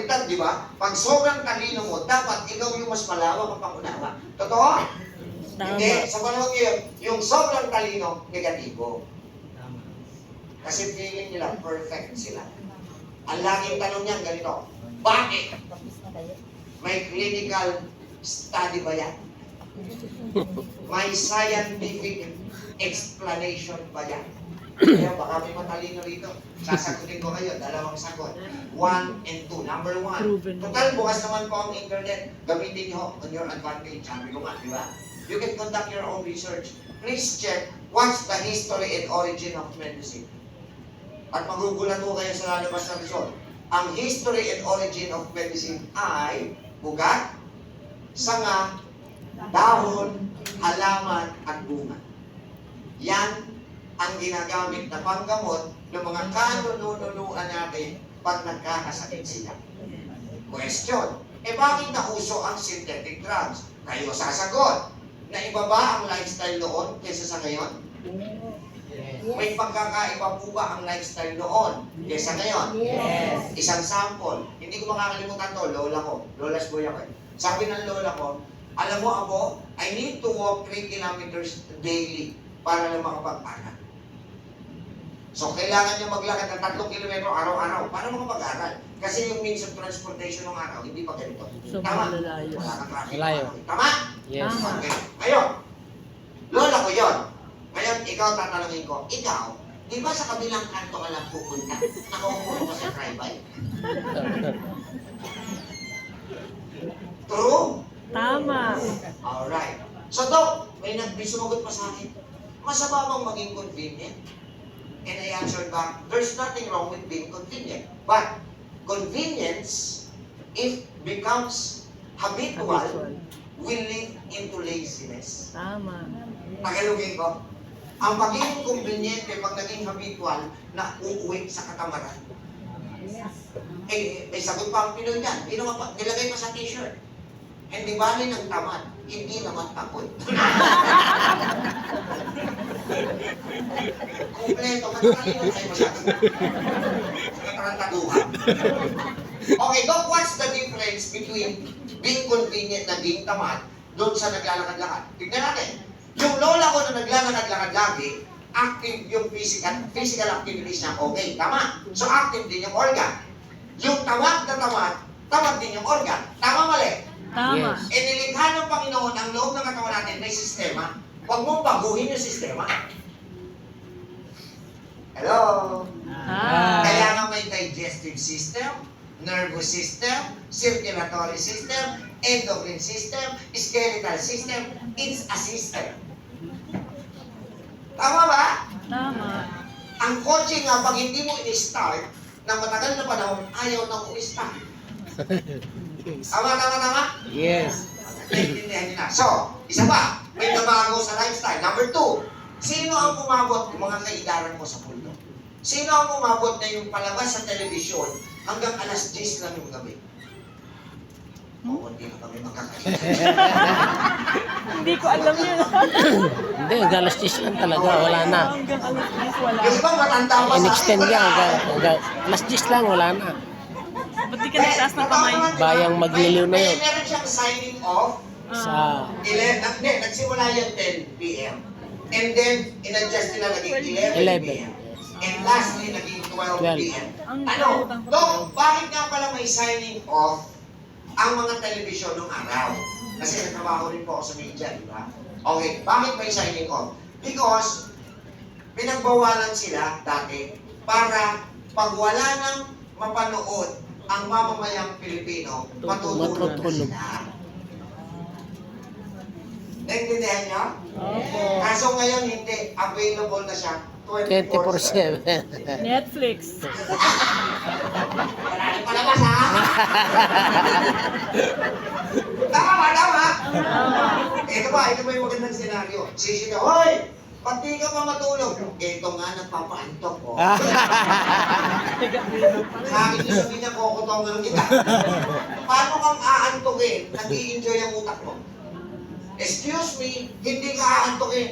baliktad, di ba? Pag sobrang talino mo, dapat ikaw yung mas malawak ang pangunawa. Totoo? Hindi, sa panahon ngayon, yung sobrang talino, negatibo. Kasi feeling nila, perfect sila. Ang laging tanong niyan, ganito, bakit? May clinical study ba yan? May scientific explanation ba yan? Kaya baka may matalino rito. Sasagutin ko kayo, dalawang sagot. 1 and 2. Number 1. Total, bukas naman po ang internet. Gamitin nyo on your advantage. Sabi ko nga, di ba? You can conduct your own research. Please check what's the history and origin of medicine. At magugulat po kayo sa lalabas na result. Ang history and origin of medicine ay ugat, sanga, dahon, halaman, at bunga. Yan ang ginagamit na panggamot ng mga kanununuan natin pag nagkakasakit sila. Question, bakit nauso ang synthetic drugs? Kayo sasagot, na iba ba ang lifestyle noon kaysa sa ngayon? May pagkakaiba po ba ang lifestyle noon kaysa ngayon? Yes. Isang sample, hindi ko makakalimutan to, lola ko, lola's boy ako. Sabi ng lola ko, alam mo ako, I need to walk 3 kilometers daily para lang makapag-aral. So, kailangan niya maglakad ng 3 kilometro araw-araw para makapag-aral. Kasi yung means of transportation ng araw, hindi pa ganito. Tama? Wala kang traffic. Tama? Yes. Okay. Ngayon, lola ko yon. Ngayon, ikaw tatanungin ko, ikaw, di ba sa kabilang kanto ka lang pupunta? Nakaupo ka sa drive-by? True? Tama. Alright. So, Doc, may sumagot pa sa akin. Masama bang maging convenient? And I answered back, there's nothing wrong with being convenient. But, convenience, if becomes habitual, will lead into laziness. Tama. Tagalogin ko, ang pagiging conveniente pag naging habitual na uuwi sa katamaran. May sagot pa ang Pinoy niyan. Nilagay pa sa t-shirt. Hindi bali ng tamad, hindi naman takot. Kompleto, matatalino tayo masyado. Katarantaduhan. Okay, Doc, what's the difference between being convenient na being tamad doon sa naglalakad-lakad? Tignan natin. Yung lola ko na naglalakad-lakad lagi, active yung physical activities niya, okay, tama. So active din yung organ. Yung tamad na tamad din yung organ. Tama, mali? Tama. Yes. Nilikha ng Panginoon ang loob ng katawan natin may sistema. Huwag mong baguhin yung sistema. Hello? Kaya nga may digestive system, nervous system, circulatory system, endocrine system, skeletal system. It's a system. Tama ba? Tama. Ang kotse nga, pag hindi mo i-start, ng matagal na panahon, ayaw nang i-start. Tama? Yes. Naintindihan niyo na. So, isa pa, may nabago sa lifestyle. Number 2, sino ang umabot, yung mga kaidaran mo sa mundo? Sino ang umabot na yung palabas sa telebisyon hanggang alas 10 lang yung gabi? Hindi na kami makakain. Hindi ko alam yun. Hindi, galas 10 lang talaga. Wala na. Hanggang alas 10 wala. Kasi ba matanda pa sa In-extend niya. Alas 10 lang, wala na. Ba't di ka nagtaas ng kamay? Bayang magliliw na yun. Meron siyang signing off. Sa 11, nagsimula yung 10 p.m. And then, in-adjust nila naging 11 p.m. And lastly, naging 12 p.m. Ano? Dok, bakit nga pala may signing off ang mga telebisyon ng araw? Kasi nagtrabaho rin po ako sa media, di ba? Okay, bakit may signing off? Because, pinagbawalan sila dati para pag wala nang mapanood ang mamamayang Pilipino, matutulog na sila. Naintindihan niyo? Opo. Kaso ngayon hindi, available na siya 24/7. Netflix. Wala rin palabas, ha? Tama! Ito ba yung magandang senaryo? Sisigaw, hoy! Pati ka pa matulog. Ito nga, nagpapaantok ko. Sa akin yung sabihin niya, kukutongan kita. Paano kang aantokin? Nag-i-enjoy ang utak mo. Excuse me, hindi ka aantokin.